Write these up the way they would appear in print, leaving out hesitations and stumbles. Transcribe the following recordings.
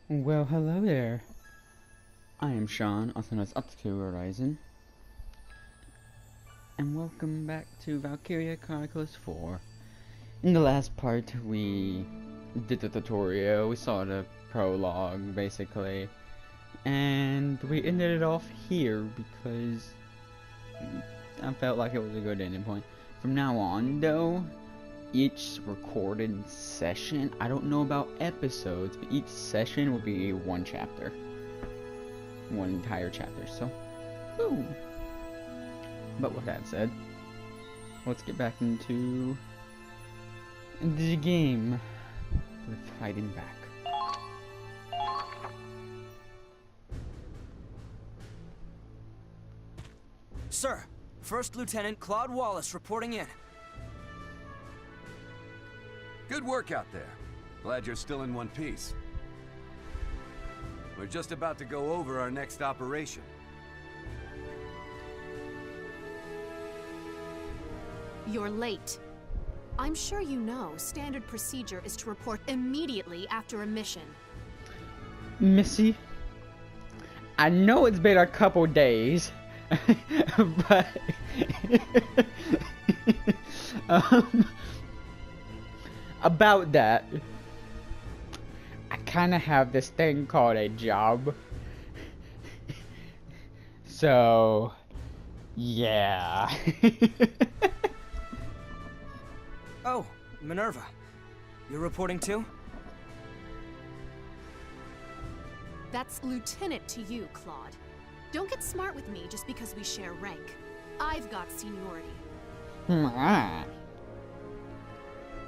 Well, hello there. I am Sean, also known as Up to Horizon, and welcome back to Valkyria Chronicles 4. In the last part, we did the tutorial, we saw the prologue, basically, and we ended it off here because I felt like it was a good ending point. From now on, though, each recorded session, I don't know about episodes, but each session will be one chapter. One entire chapter, so, woo! But with that said, let's get back into the game with fighting back. Sir, First Lieutenant Claude Wallace reporting in. Good work out there. Glad you're still in one piece. We're just about to go over our next operation. You're late. I'm sure you know standard procedure is to report immediately after a mission. Missy, I know it's been a couple days, but about that, I kind of have this thing called a job. So, yeah. Oh, Minerva. You're reporting too? That's lieutenant to you, Claude. Don't get smart with me just because we share rank. I've got seniority.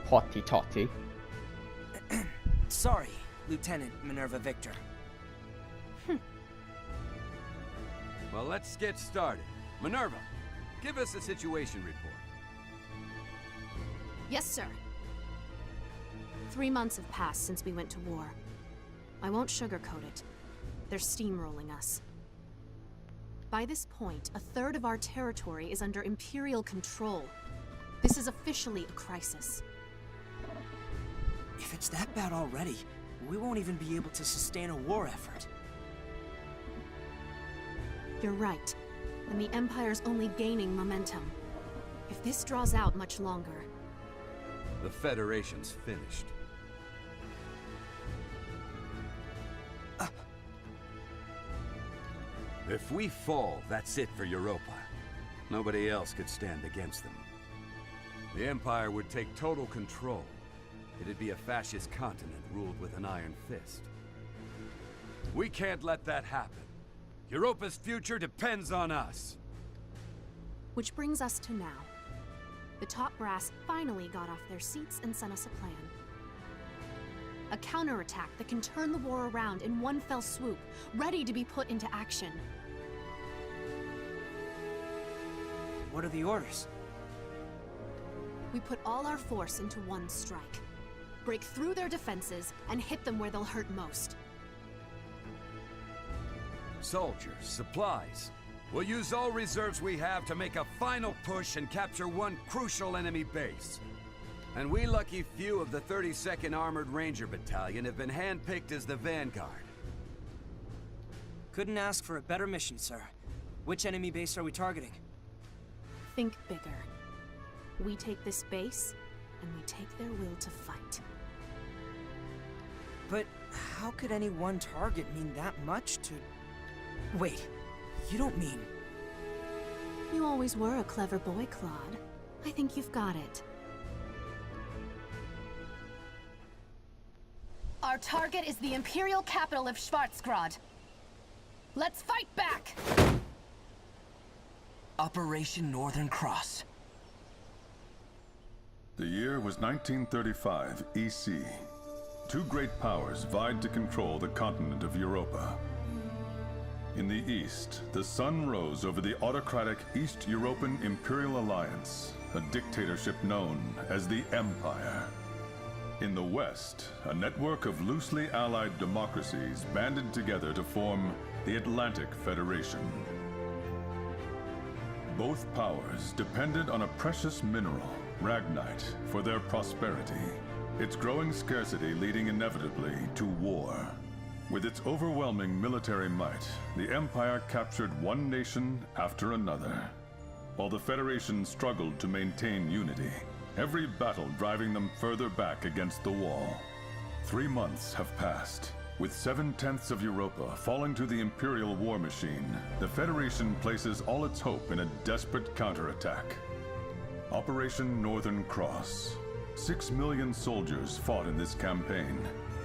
Hotty totty. Sorry, Lieutenant Minerva Victor. Well, let's get started. Minerva, give us a situation report. Yes, sir. 3 months have passed since we went to war. I won't sugarcoat it. They're steamrolling us. By this point, a third of our territory is under Imperial control. This is officially a crisis. If it's that bad already, we won't even be able to sustain a war effort. You're right, and the Empire's only gaining momentum. If this draws out much longer... The Federation's finished. If we fall, that's it for Europa. Nobody else could stand against them. The Empire would take total control. It'd be a fascist continent ruled with an iron fist. We can't let that happen. Europa's future depends on us. Which brings us to now. The top brass finally got off their seats and sent us a plan. A counterattack that can turn the war around in one fell swoop, ready to be put into action. What are the orders? We put all our force into one strike. Break through their defenses and hit them where they'll hurt most. Soldiers, supplies. We'll use all reserves we have to make a final push and capture one crucial enemy base. And we lucky few of the 32nd Armored Ranger Battalion have been handpicked as the vanguard. Couldn't ask for a better mission, sir. Which enemy base are we targeting? Think bigger. We take this base, and we take their will to fight. But how could any one target mean that much to... Wait, you don't mean... You always were a clever boy, Claude. I think you've got it. Our target is the Imperial capital of Schwarzgrad. Let's fight back! Operation Northern Cross. The year was 1935 EC. Two great powers vied to control the continent of Europa. In the east, the sun rose over the autocratic East European Imperial Alliance, a dictatorship known as the Empire. In the west, a network of loosely allied democracies banded together to form the Atlantic Federation. Both powers depended on a precious mineral, Ragnite, for their prosperity, its growing scarcity leading inevitably to war. With its overwhelming military might, the Empire captured one nation after another. While the Federation struggled to maintain unity, every battle driving them further back against the wall. 3 months have passed. With 7/10 of Europa falling to the Imperial war machine, the Federation places all its hope in a desperate counterattack. Operation Northern Cross. 6 million soldiers fought in this campaign.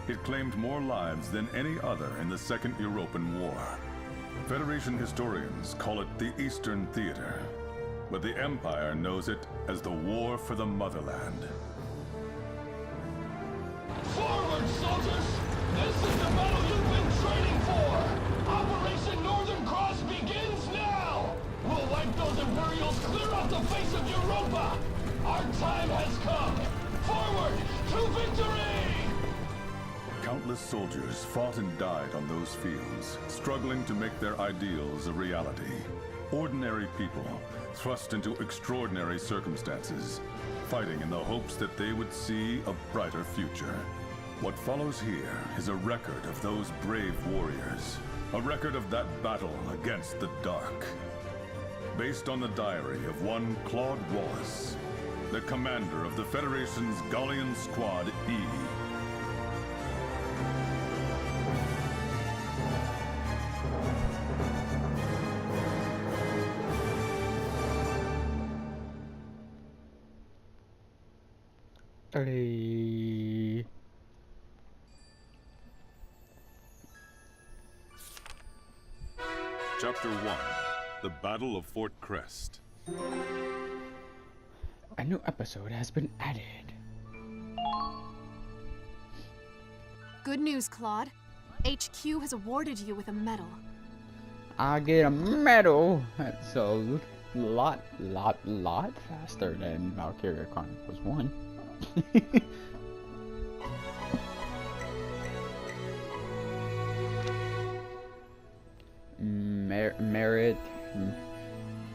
It claimed more lives than any other in the Second European War. Federation historians call it the Eastern Theater, but the Empire knows it as the War for the Motherland. Forward, soldiers! This is the battle you've been training for! Operation Northern Cross begins now! We'll wipe those Imperials clear off the face of Europa! Our time has come! Forward to victory! Countless soldiers fought and died on those fields, struggling to make their ideals a reality. Ordinary people, thrust into extraordinary circumstances, fighting in the hopes that they would see a brighter future. What follows here is a record of those brave warriors, a record of that battle against the dark. Based on the diary of one Claude Wallace, the commander of the Federation's Gallian Squad E. Hey. Chapter 1. The Battle of Fort Krest. A new episode has been added. Good news, Claude. HQ has awarded you with a medal. I get a medal. That's a lot faster than Valkyria Chronicles 1.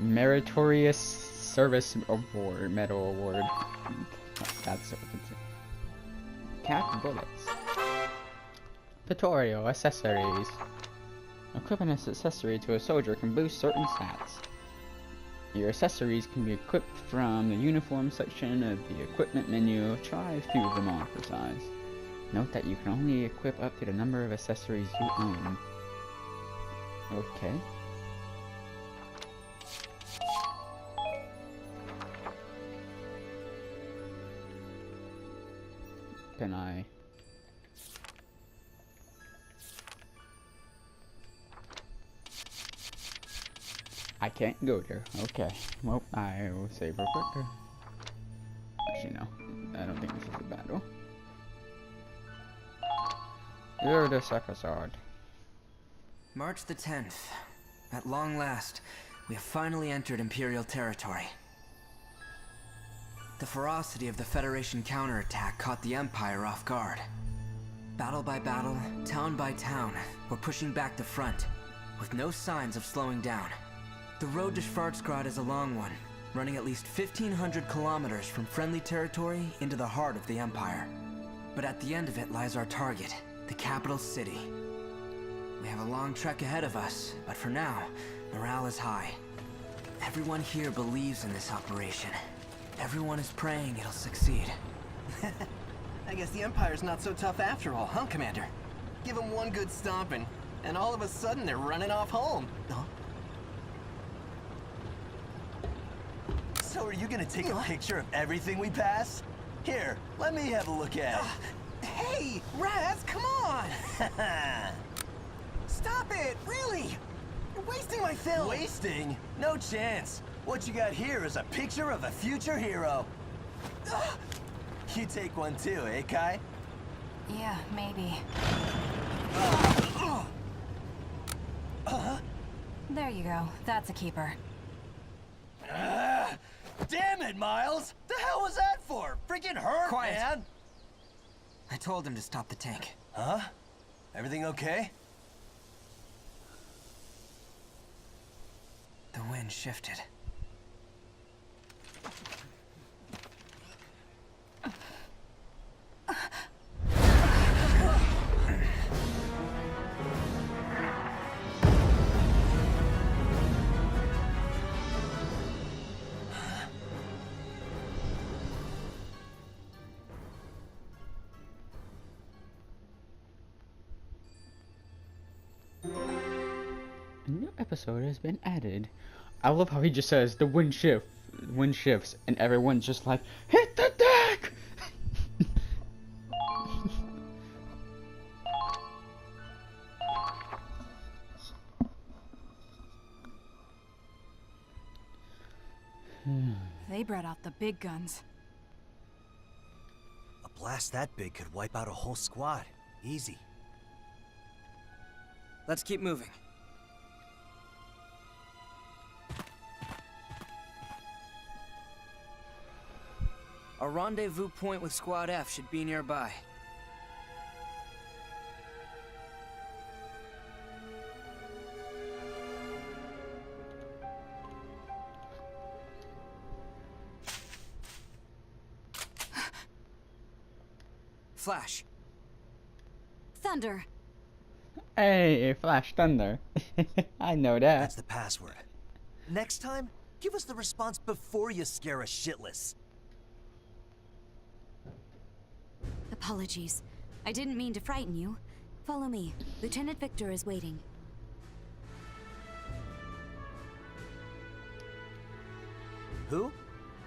Meritorious Service Award, Medal Award. That's what it's. Cap bullets. Tutorial accessories. Equipping an accessory to a soldier can boost certain stats. Your accessories can be equipped from the uniform section of the equipment menu. Try a few of them on for size. Note that you can only equip up to the number of accessories you own. Okay. Can I? I can't go there. Okay. Well, I will save real quick. Actually, no. I don't think this is a battle. You're this episode. March the 10th. At long last, we have finally entered Imperial territory. The ferocity of the Federation counterattack caught the Empire off guard. Battle by battle, town by town, we're pushing back the front, with no signs of slowing down. The road to Schwarzgrad is a long one, running at least 1,500 kilometers from friendly territory into the heart of the Empire. But at the end of it lies our target, the capital city. We have a long trek ahead of us, but for now, morale is high. Everyone here believes in this operation. Everyone is praying it'll succeed. I guess the Empire's not so tough after all, huh, Commander? Give them one good stomping, and all of a sudden they're running off home. Huh? So are you gonna take a picture of everything we pass? Here, let me have a look at it. Hey, Raz, come on! Stop it, really! You're wasting my film! Wasting? No chance. What you got here is a picture of a future hero. You take one too, eh, Kai? Yeah, maybe. There you go. That's a keeper. Damn it, Miles! The hell was that for? Freaking hurt, Quiet. man! I told him to stop the tank. Huh? Everything okay? The wind shifted. episode has been added. I love how he just says the wind shifts, and everyone's just like, hit the deck! They brought out the big guns. A blast that big could wipe out a whole squad. Easy. Let's keep moving. A rendezvous point with Squad F should be nearby. Flash. Thunder. Hey, Flash Thunder. I know that. That's the password. Next time, give us the response before you scare us shitless. Apologies. I didn't mean to frighten you. Follow me. Lieutenant Victor is waiting. Who?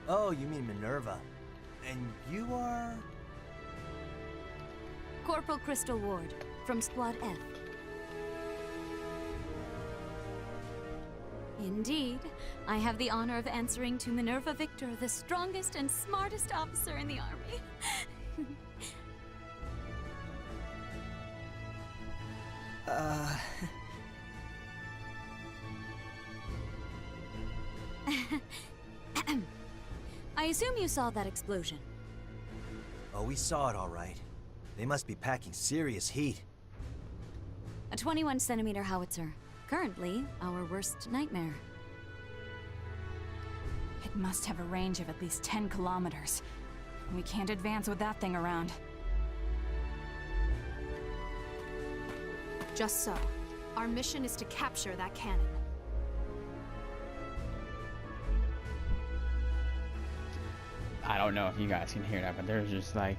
Oh, you mean Minerva. And you are... Corporal Crystal Ward, from Squad F. Indeed. I have the honor of answering to Minerva Victor, the strongest and smartest officer in the army. I assume you saw that explosion. Oh, we saw it all right. They must be packing serious heat. A 21-centimeter howitzer. Currently, our worst nightmare. It must have a range of at least 10 kilometers. We can't advance with that thing around. Just so. Our mission is to capture that cannon. I don't know if you guys can hear that, but there's just like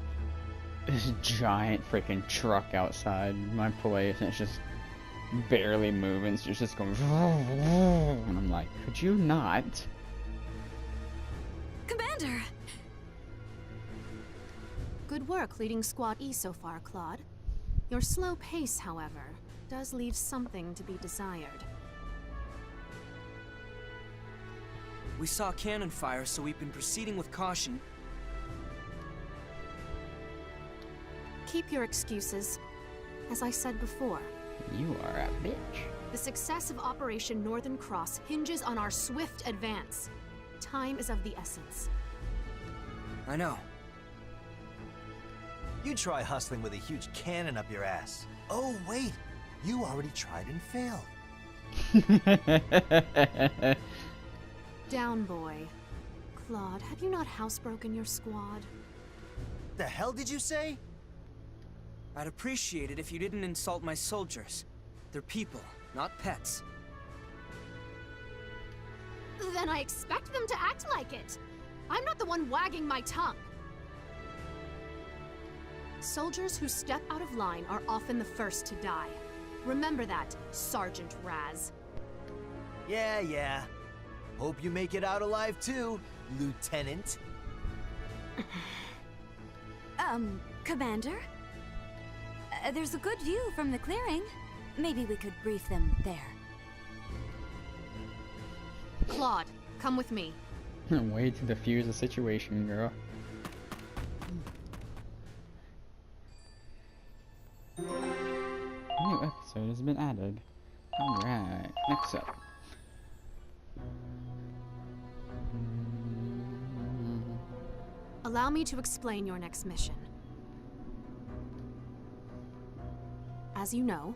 this giant freaking truck outside my place, and it's just barely moving. It's just going, and I'm like, could you not? Commander! Good work leading Squad E so far, Claude. Your slow pace, however, does leave something to be desired. We saw cannon fire, so we've been proceeding with caution. Keep your excuses. As I said before, You are a bitch. the success of Operation Northern Cross hinges on our swift advance. Time is of the essence. I know. You try hustling with a huge cannon up your ass. Oh, wait. You already tried and failed. Down, boy. Claude, have you not housebroken your squad? The hell did you say? I'd appreciate it if you didn't insult my soldiers. They're people, not pets. Then I expect them to act like it. I'm not the one wagging my tongue. Soldiers who step out of line are often the first to die. Remember that, Sergeant Raz. Yeah. Hope you make it out alive too, Lieutenant. Commander? There's a good view from the clearing. Maybe we could brief them there. Claude, come with me. Way to defuse the situation, girl. A new episode has been added. Alright, next up. Allow me to explain your next mission. As you know,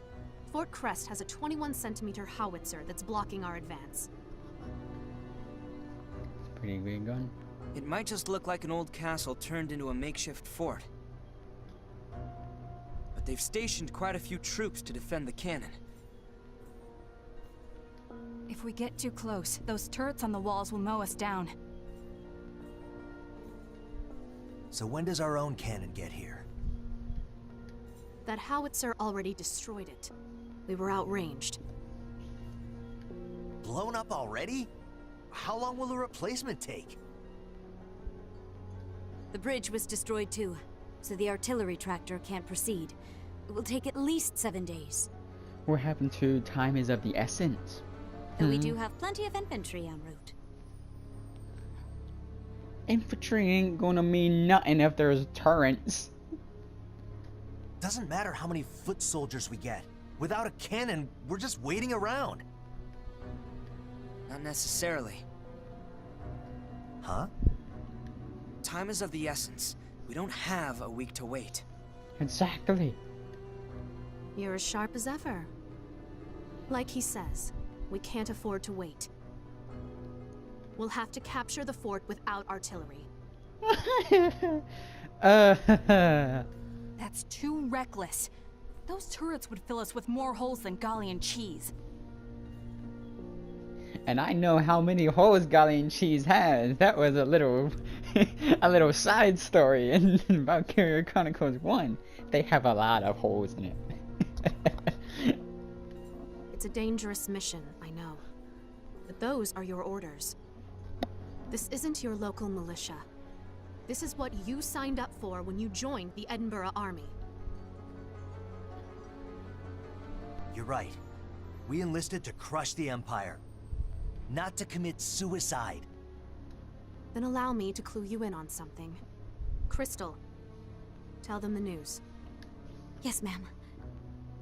Fort Krest has a 21-centimeter howitzer that's blocking our advance. Pretty big gun. It might just look like an old castle turned into a makeshift fort. But they've stationed quite a few troops to defend the cannon. If we get too close, those turrets on the walls will mow us down. So when does our own cannon get here? That howitzer already destroyed it. We were outranged. blown up already? How long will a replacement take? The bridge was destroyed too, so the artillery tractor can't proceed. It will take at least 7 days. What happened to time is of the essence? Though we do have plenty of infantry en route. Infantry ain't gonna mean nothing if there's turrets. Doesn't matter how many foot soldiers we get. Without a cannon, we're just waiting around. Not necessarily. Huh? Time is of the essence. We don't have a week to wait. Exactly. You're as sharp as ever. Like he says, we can't afford to wait. We'll have to capture the fort without artillery. That's too reckless. Those turrets would fill us with more holes than Gallian cheese. And I know how many holes Gallian cheese has. That was a little a little side story in Valkyria Chronicles 1. They have a lot of holes in it. It's a dangerous mission, I know. But those are your orders. This isn't your local militia. This is what you signed up for when you joined the Edinburgh Army. You're right. We enlisted to crush the Empire, not to commit suicide. Then allow me to clue you in on something. Crystal, tell them the news. Yes, ma'am.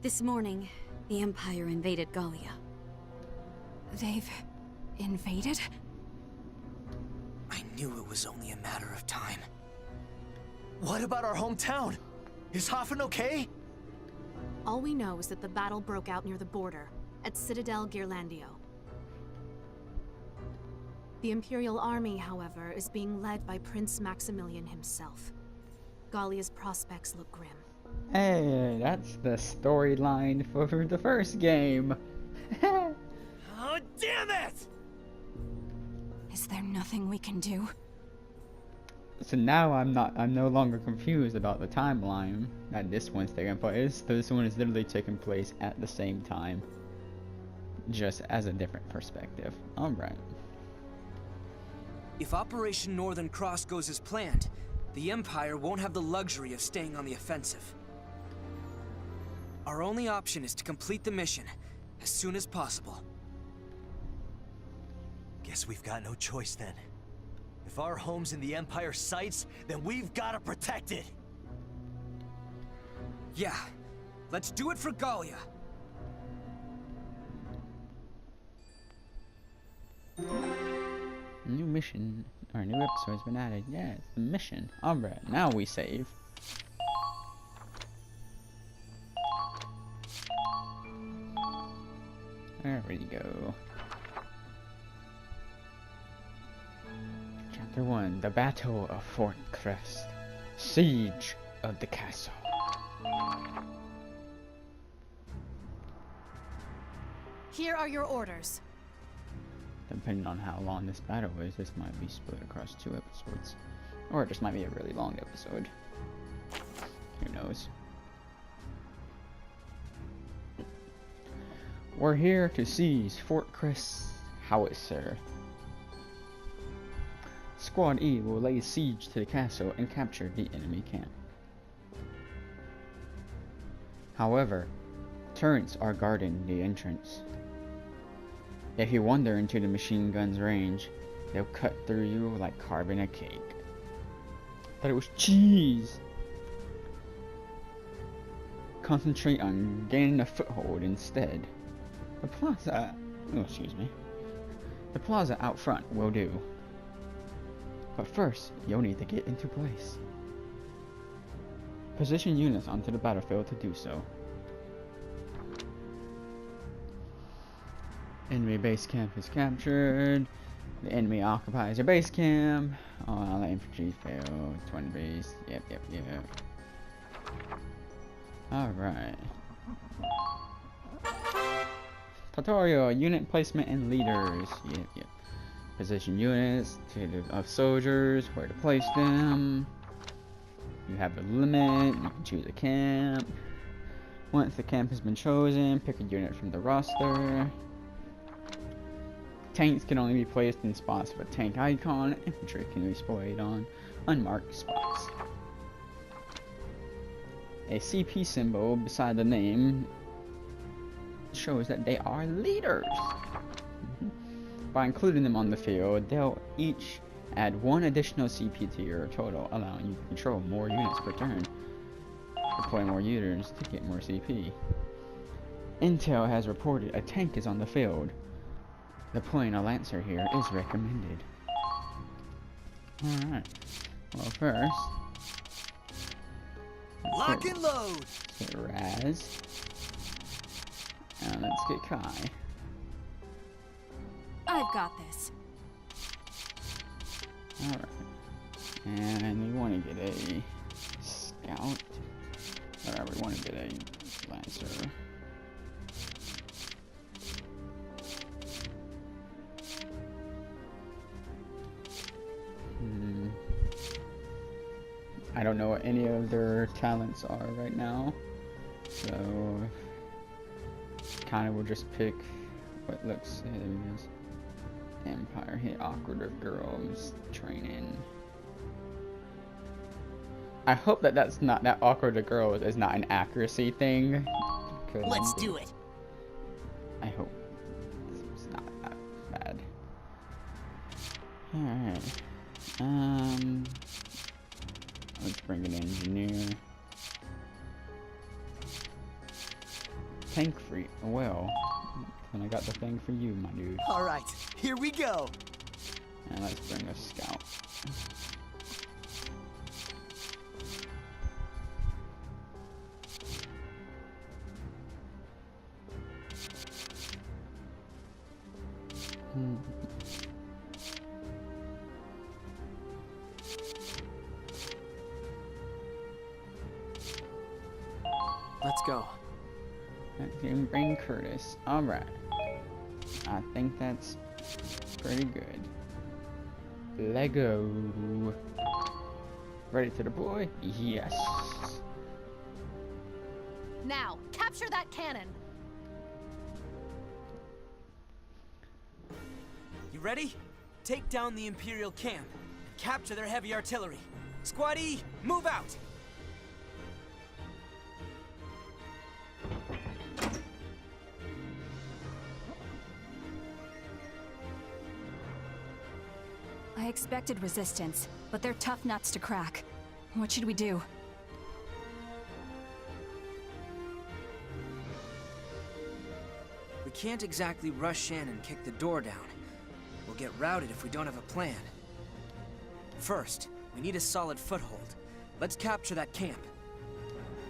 This morning, the Empire invaded Gallia. They've invaded? I knew it was only a matter of time. What about our hometown? Is Hafen okay? All we know is that the battle broke out near the border, at Citadel Ghirlandaio. The Imperial army, however, is being led by Prince Maximilian himself. Gallia's prospects look grim. Hey, that's the storyline for the first game. Oh, damn it! Is there nothing we can do? So now I'm no longer confused about the timeline that this one's taking place. This one is literally taking place at the same time, just as a different perspective. Alright. If Operation Northern Cross goes as planned, the Empire won't have the luxury of staying on the offensive. Our only option is to complete the mission as soon as possible. Guess we've got no choice then. If our home's in the Empire's sights, then we've got to protect it. Yeah, let's do it for Gallia. New mission, or new episode has been added. Yeah, it's the mission. Alright, now we save. There we go. Chapter 1, The Battle of Fort Krest. Siege of the Castle. Here are your orders. Depending on how long this battle is, this might be split across 2 episodes. Or it just might be a really long episode. Who knows? We're here to seize Fort Krest Howitzer. Squad E will lay siege to the castle and capture the enemy camp. However, turrets are guarding the entrance. If you wander into the machine gun's range, they'll cut through you like carving a cake. Thought it was cheese! Concentrate on gaining a foothold instead. The plaza... oh, excuse me. The plaza out front will do. But first, you'll need to get into place. Position units onto the battlefield to do so. Enemy base camp is captured. The enemy occupies your base camp. All the infantry failed. 20 base. Yep. Alright. Tutorial. Unit placement and leaders. Yep. Position units of soldiers. Where to place them. You have a limit. You can choose a camp. Once the camp has been chosen, pick a unit from the roster. Tanks can only be placed in spots with a tank icon. Infantry can be displayed on unmarked spots. A CP symbol beside the name shows that they are leaders. By including them on the field, they'll each add 1 additional CP to your total, allowing you to control more units per turn. Deploy more units to get more CP. Intel has reported a tank is on the field. Deploying a Lancer here is recommended. Alright. Well, first, Lock and load! let's get Raz. And let's get Kai. I've got this. Alright. And we want to get a Scout. Or we want to get a Lancer. I don't know what any of their talents are right now, so kind of will just pick what looks. There it is. Empire hit awkward of girls training. I hope that that's not that awkward of girls is not an accuracy thing. Let's do it. I hope it's not that bad. Alright. Let's bring an engineer. Tank free. Well, then I got the thing for you, my dude. Alright, here we go. And let's bring a scout. Let's go. Let's bring Curtis. Alright. I think that's pretty good. Lego. Ready to deploy? Yes. Now, capture that cannon! You ready? Take down the Imperial camp. Capture their heavy artillery. Squad E, move out! I expected resistance, but they're tough nuts to crack. What should we do? We can't exactly rush in and kick the door down. We'll get routed if we don't have a plan. First, we need a solid foothold. Let's capture that camp.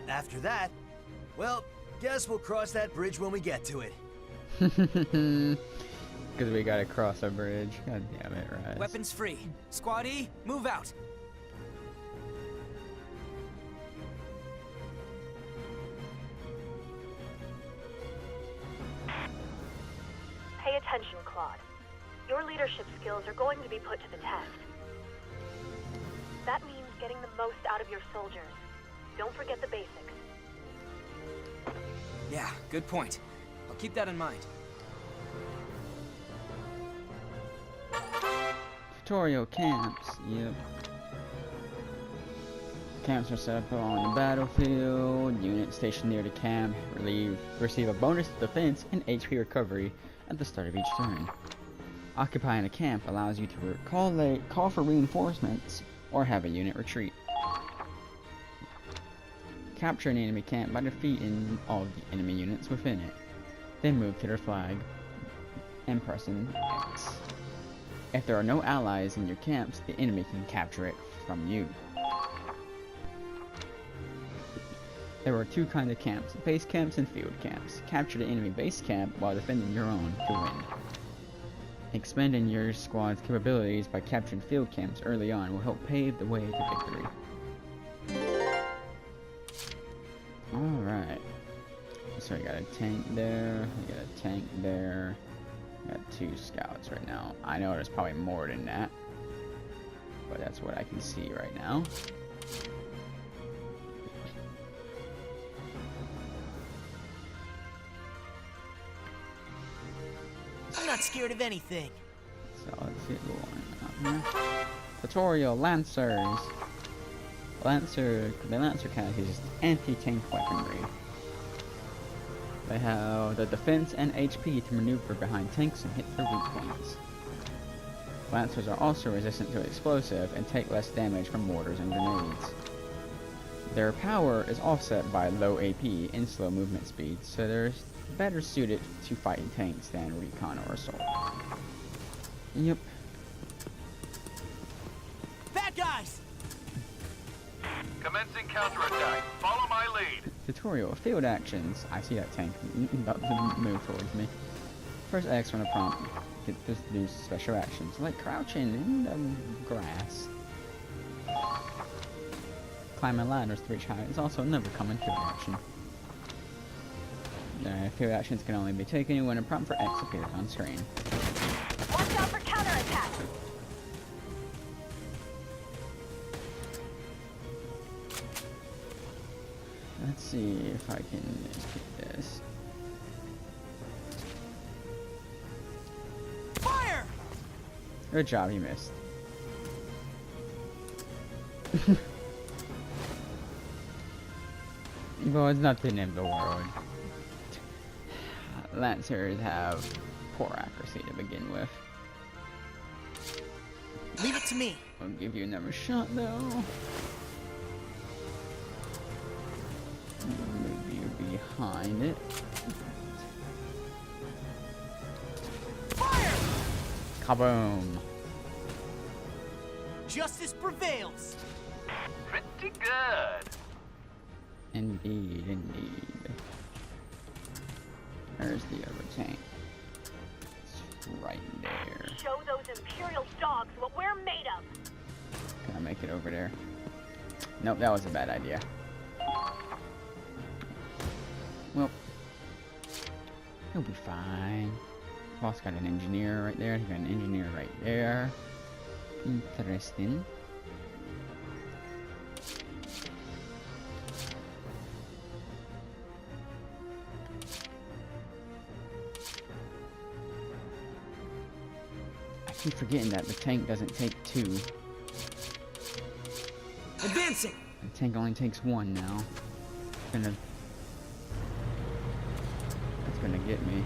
After that, well, guess we'll cross that bridge when we get to it. Because we gotta cross a bridge. God damn it, Raz. Weapons free. Squad E, move out. Pay attention, Claude. Your leadership skills are going to be put to the test. That means getting the most out of your soldiers. Don't forget the basics. Yeah, good point. I'll keep that in mind. Tutorial camps. Yep. Camps are set up on the battlefield. Units stationed near the camp receive a bonus to defense and HP recovery at the start of each turn. Occupying a camp allows you to call for reinforcements or have a unit retreat. Capture an enemy camp by defeating all of the enemy units within it. Then move to their flag and pressing X. If there are no allies in your camps, the enemy can capture it from you. There are two kinds of camps, base camps and field camps. Capture the enemy base camp while defending your own to win. Expanding your squad's capabilities by capturing field camps early on will help pave the way to victory. Alright. So we got a tank there, we got a tank there. Got 2 scouts right now. I know there's probably more than that, but that's what I can see right now. not scared of anything. So let's see what's going on here. Tutorial Lancers. The Lancer category is anti-tank weaponry. They have the defense and HP to maneuver behind tanks and hit their weak points. Lancers are also resistant to explosive and take less damage from mortars and grenades. Their power is offset by low AP and slow movement speed, so they're better suited to fighting tanks than recon or assault. Yep. Bad guys! Commencing counterattack. Follow my lead. Tutorial field actions. I see that tank about to move towards me. Press X when a prompt. Just do special actions like crouching in the grass. Climbing ladders to reach height is also another common field action. Field actions can only be taken when a prompt for X appears on screen. Watch out for counterattack. Let's see if I can get this. Fire! Good job, you missed. Well, it's not the end of the world. Lancers have poor accuracy to begin with. Leave it to me. I'll give you another shot though. Move you behind it. Fire! Kaboom! Justice prevails. Pretty good. Indeed, indeed. There's the other tank. It's right there. Show those Imperial dogs what we're made of. Can I make it over there? Nope, that was a bad idea. Well, he'll be fine. Boss got an engineer right there. He got an engineer right there. Interesting. I keep forgetting that the tank doesn't take two. Advancing. The tank only takes one now. That's gonna get me.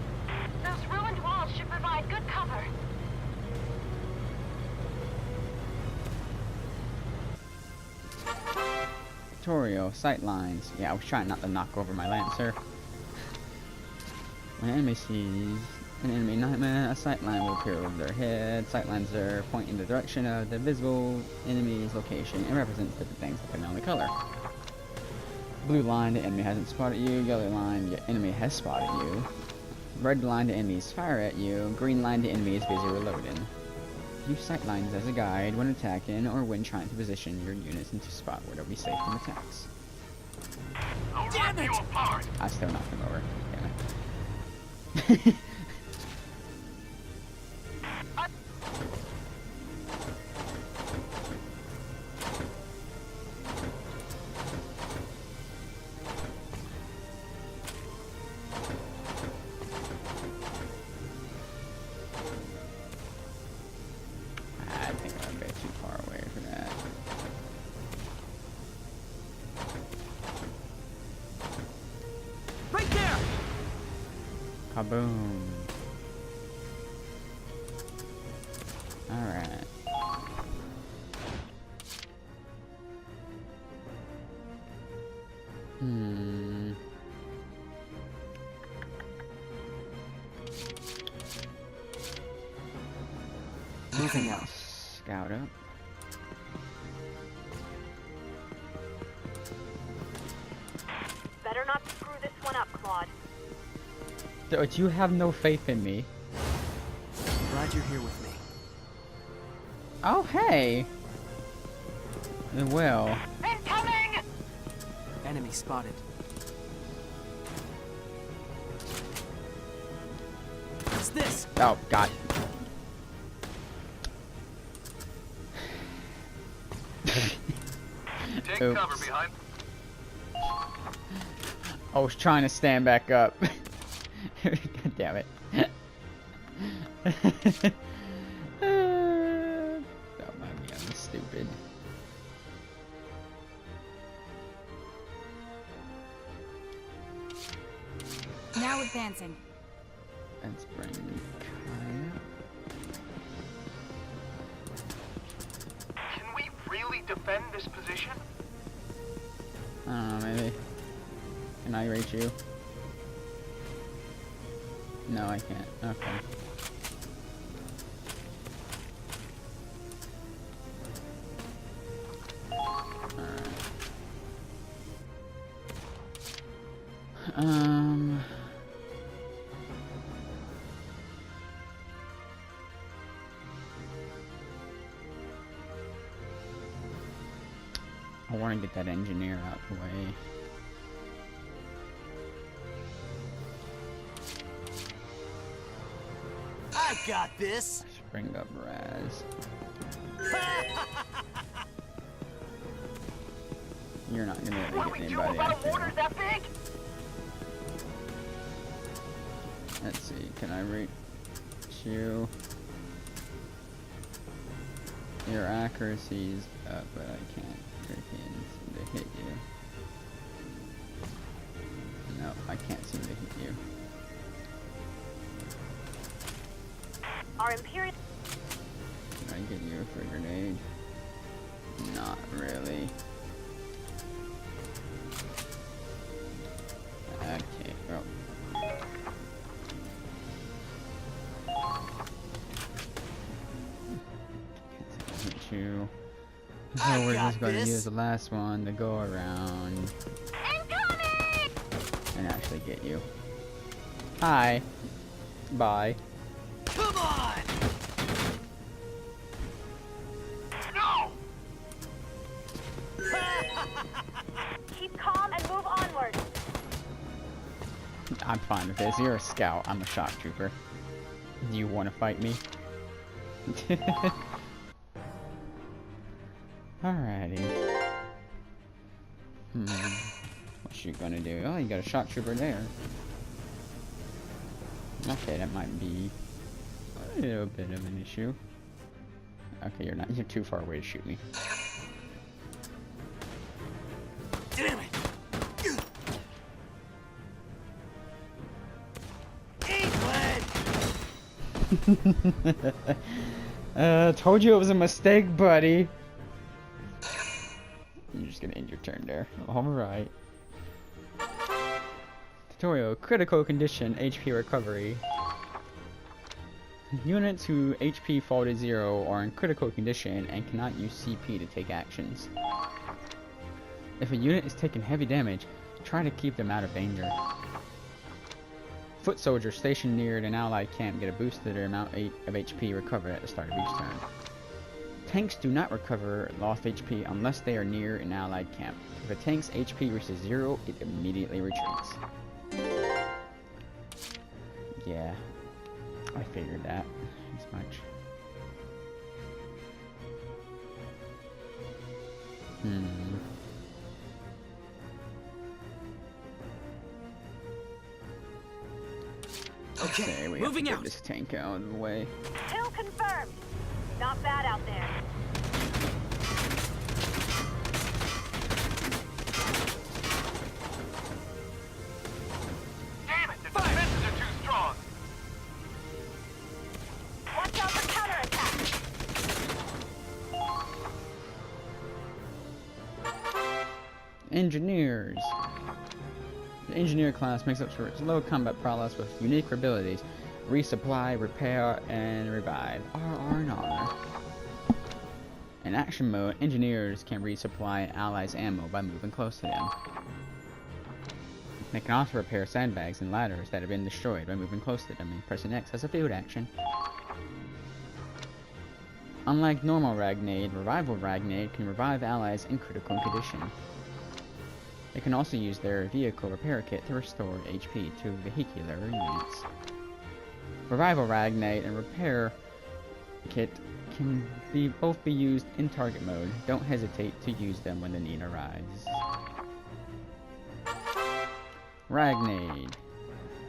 Those ruined walls should provide good cover. Tutorial, sight lines. Yeah, I was trying not to knock over my Lancer. When an enemy sees an enemy nightmare, a sight line will appear over their head. Sight lines are point in the direction of the visible enemy's location and represent different things depending on the color. Blue line, the enemy hasn't spotted you. Yellow line, the enemy has spotted you. Red line, the enemies fire at you. Green line, the enemy is busy reloading. Use sight lines as a guide when attacking or when trying to position your units into a spot where they'll be safe from attacks. Damn it! You apart. I still knocked him over. Damn it. I think I'm a bit too far away for that. Right there. Kaboom. Alright. Moving out. Scout up. Better not screw this one up, Claude. Dude, you have no faith in me. Glad you're here with me. Oh, hey! Well. Incoming! Enemy spotted. What's this? Oh, God. Take Oops. cover behind. I was trying to stand back up. God damn it. Don't mind me, I'm stupid. Now advancing. Let's bring Kai up. Can we really defend this position? I don't know, maybe. Can I reach you? No, I can't. Okay. Alright. I want to get that engineer out the way. I got this. Let's bring up Raz. You're not gonna be able to get anybody after all. That big? Let's see, can I reach you? Your accuracy's up, but I can't freaking seem to hit you. No, I can't seem to hit you. Our Imperial... Can I get you for a grenade? Not really. Okay, well. Can't hit you. So we're just going to use the last one to go around and actually get you. Hi. Bye. Come on! No! Keep calm and move onward. I'm fine with this. You're a scout. I'm a shock trooper. Do you want to fight me? Alrighty. What's you gonna do? Oh, you got a shock trooper there. Okay, that might be a little bit of an issue. Okay, you're not. You're too far away to shoot me. Damn it! Told you it was a mistake, buddy. You're just gonna end your turn there. Alright. Tutorial. Critical condition HP recovery. Units whose HP fall to 0 are in critical condition and cannot use CP to take actions. If a unit is taking heavy damage, try to keep them out of danger. Foot soldiers stationed near an allied camp get a boost to their amount of HP recovered at the start of each turn. Tanks do not recover lost HP unless they are near an allied camp. If a tank's HP reaches 0, it immediately retreats. Yeah, I figured that as much. Okay, we moving have to out. get this tank out of the way. Kill confirmed. Not bad out there. Damn it, the defenses are too strong. Watch out for counterattack. Engineers. The engineer class makes up for its low combat prowess with unique abilities: resupply, repair, and revive. RR and R. In action mode, engineers can resupply allies' ammo by moving close to them. They can also repair sandbags and ladders that have been destroyed by moving close to them and pressing X as a field action. Unlike normal Ragnade, Revival Ragnade can revive allies in critical condition. They can also use their vehicle repair kit to restore HP to vehicular units. Revival Ragnade and repair kit can both be used in target mode. Don't hesitate to use them when the need arises. Ragnade.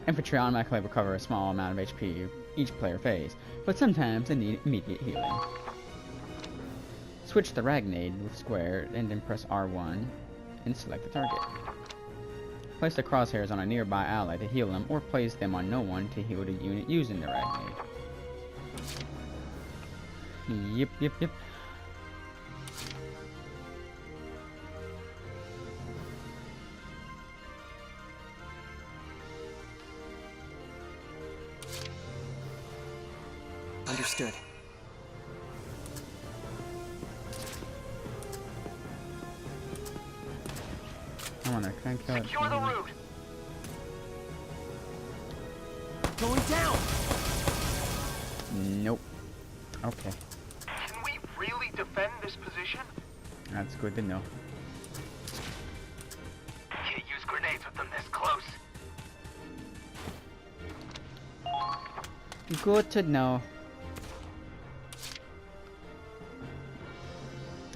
Infantry automatically recover a small amount of HP each player phase, but sometimes they need immediate healing. Switch the Ragnade with square and then press R1 and select the target. Place the crosshairs on a nearby ally to heal them, or place them on no one to heal the unit using the Ragnade. Yep. Understood. I wanna can I kill it? Secure the route. Going down! Nope. Okay. Can we really defend this position? That's good to know. Can't use grenades with them this close. Good to know.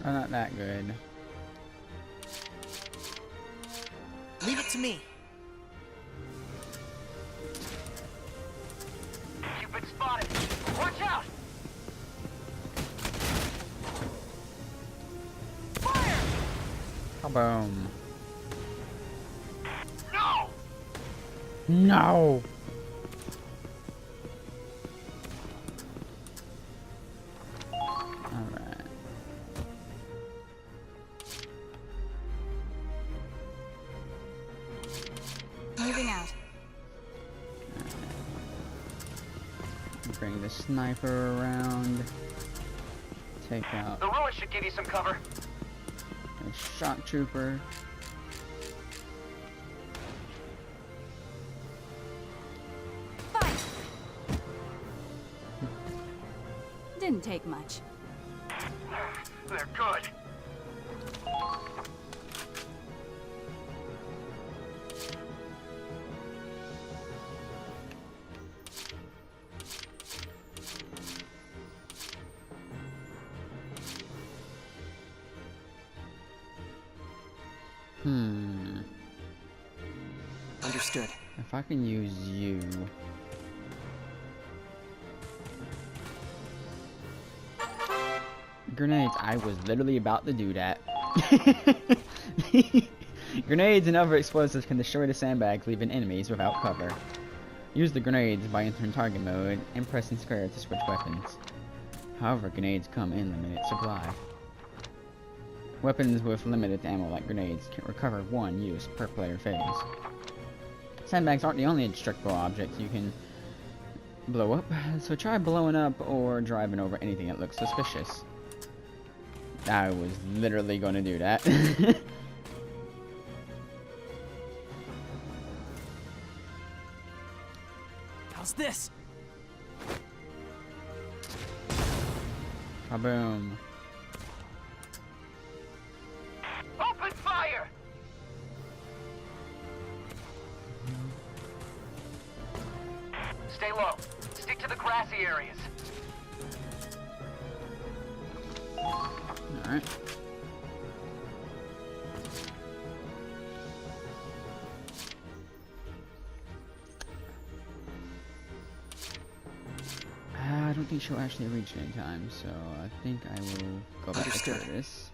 Oh, not that good. Leave it to me. You've been spotted. Watch out! Fire! Kaboom. No! No! Alright. Moving out. Bring the sniper around. Take out The ruins should give you some cover. the shock trooper. Fight! Didn't take much. They're good. Understood. If I can use you. Grenades, I was literally about to do that. Grenades and other explosives can destroy the sandbags, leaving enemies without cover. Use the grenades by entering target mode and pressing square to switch weapons. However, grenades come in limited supply. Weapons with limited ammo like grenades can recover one use per player phase. Sandbags aren't the only indestructible objects you can blow up, so try blowing up or driving over anything that looks suspicious. I was literally going to do that. How's this? Kaboom. Open fire! Stay low. Stick to the grassy areas. Alright. I don't think she'll actually reach it in time, so I think I will go back Understood. to Curtis.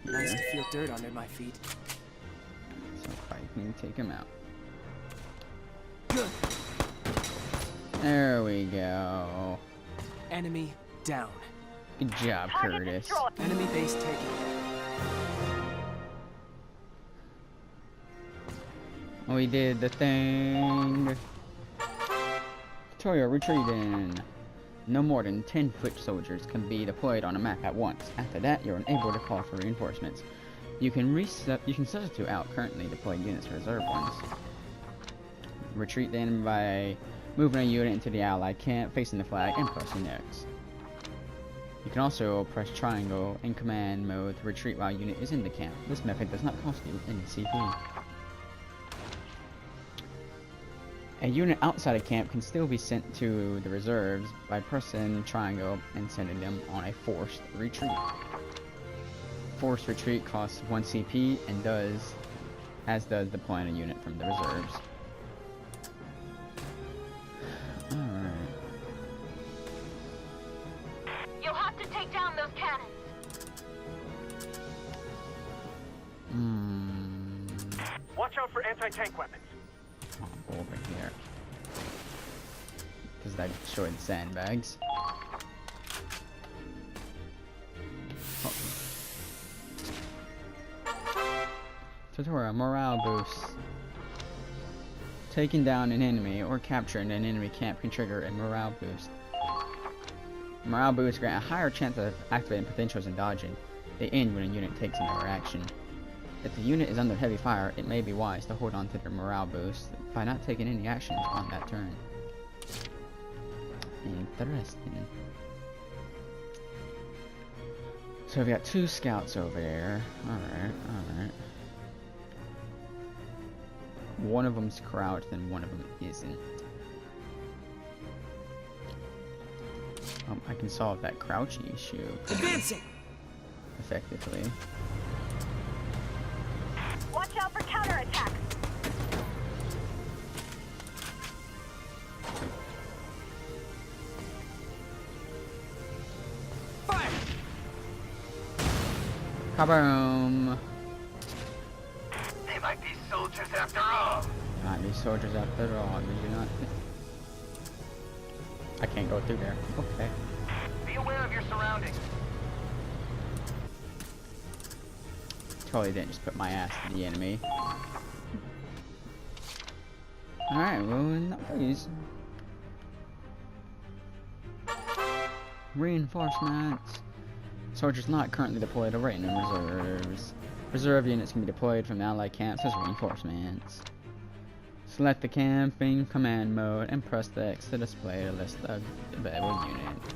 Nice Here. to feel dirt under my feet. So if I can take him out. Good. There we go. Enemy down. Good job, Curtis. Enemy base taken. We did the thing. Tutorial retreating. No more than 10 foot soldiers can be deployed on a map at once. After that, you're unable to call for reinforcements. You can substitute out currently deployed units for reserve ones. Retreat then by moving a unit into the allied camp, facing the flag, and pressing X. You can also press triangle in command mode to retreat while a unit is in the camp. This method does not cost you any CP. A unit outside of camp can still be sent to the reserves by pressing triangle and sending them on a forced retreat. Forced retreat costs 1 CP and does deploying a unit from the reserves. Watch out for anti-tank weapons. Oh, over here. Because that destroyed the sandbags. Oh. Tutorial, morale boost. Taking down an enemy or capturing an enemy camp can trigger a morale boost. Morale boosts grant a higher chance of activating potentials and dodging. They end when a unit takes another action. If the unit is under heavy fire, it may be wise to hold on to their morale boost by not taking any actions on that turn. Interesting. So we've got 2 scouts over there. Alright, alright. One of them's crouched and one of them isn't. I can solve that crouching issue Advancing! effectively. Watch out for counterattacks. Fire! Kaboom! They might be soldiers after all. Might be soldiers after all, did you not? I can't go through there. Okay. Be aware of your surroundings. Totally didn't just put my ass to the enemy. Alright, well, in that case. Reinforcements. Soldiers not currently deployed are written in reserves. Reserve units can be deployed from allied camps as reinforcements. Select the camping command mode and press the X to display a list of available units.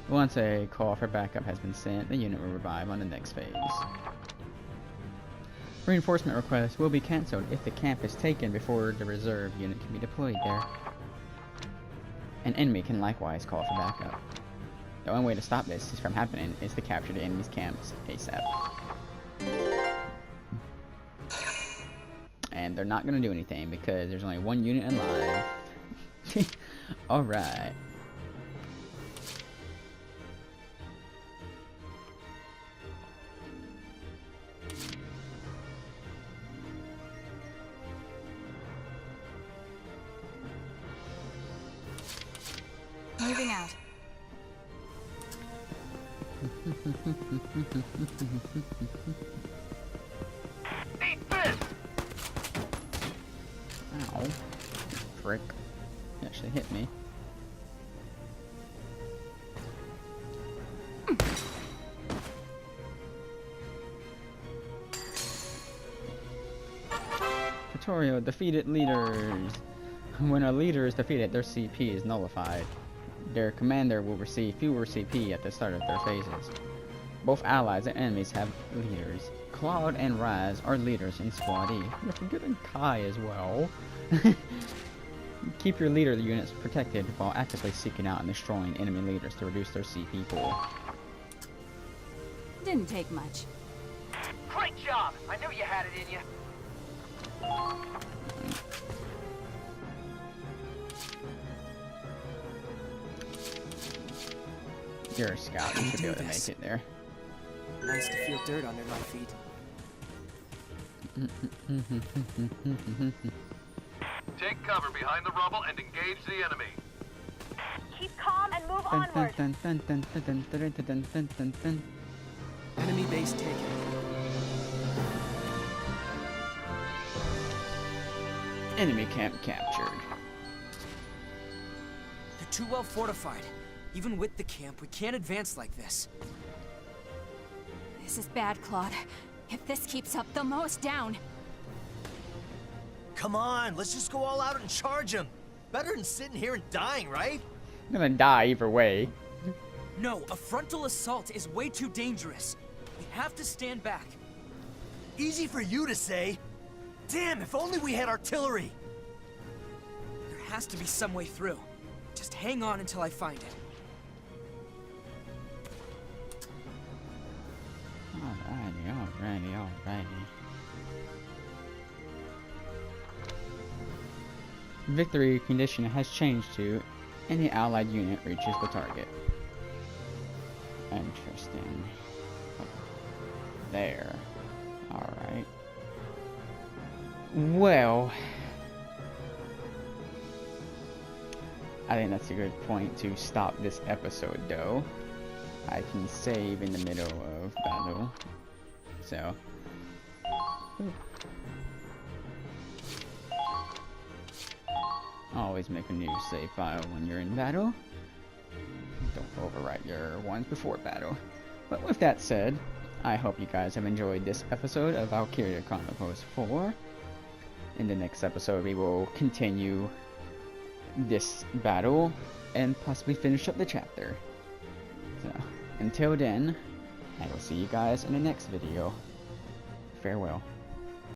Once a call for backup has been sent, the unit will revive on the next phase. Reinforcement requests will be cancelled if the camp is taken before the reserve unit can be deployed there. An enemy can likewise call for backup. The only way to stop this from happening is to capture the enemy's camps ASAP. And they're not going to do anything because there's only 1 unit alive. Alright. Moving out. Eat this! Ow. Frick. He actually hit me. Tutorial, defeated leaders. When a leader is defeated, their CP is nullified. Their commander will receive fewer CP at the start of their phases. Both allies and enemies have leaders. Claude and Raz are leaders in Squad E. You're forgetting Kai as well. Keep your leader units protected while actively seeking out and destroying enemy leaders to reduce their CP pool. Didn't take much. Great job! I knew you had it in you. You're a scout, you should be able to make it there. Nice to feel dirt under my feet. Take cover behind the rubble and engage the enemy. Keep calm and move onward. Enemy base taken. Enemy camp captured. They're too well fortified. Even with the camp, we can't advance like this. This is bad, Claude. If this keeps up, they'll mow us down. Come on, let's just go all out and charge them. Better than sitting here and dying, right? I'm gonna die either way. No, a frontal assault is way too dangerous. We have to stand back. Easy for you to say. Damn, if only we had artillery. There has to be some way through. Just hang on until I find it. Alrighty. Victory condition has changed to any allied unit reaches the target. Interesting. There. Alright. Well, I think that's a good point to stop this episode, though. I can save in the middle of battle, so. Always make a new save file when you're in battle. Don't overwrite your ones before battle. But with that said, I hope you guys have enjoyed this episode of Valkyria Chronicles 4. In the next episode, we will continue this battle and possibly finish up the chapter. So, until then, I will see you guys in the next video. Farewell.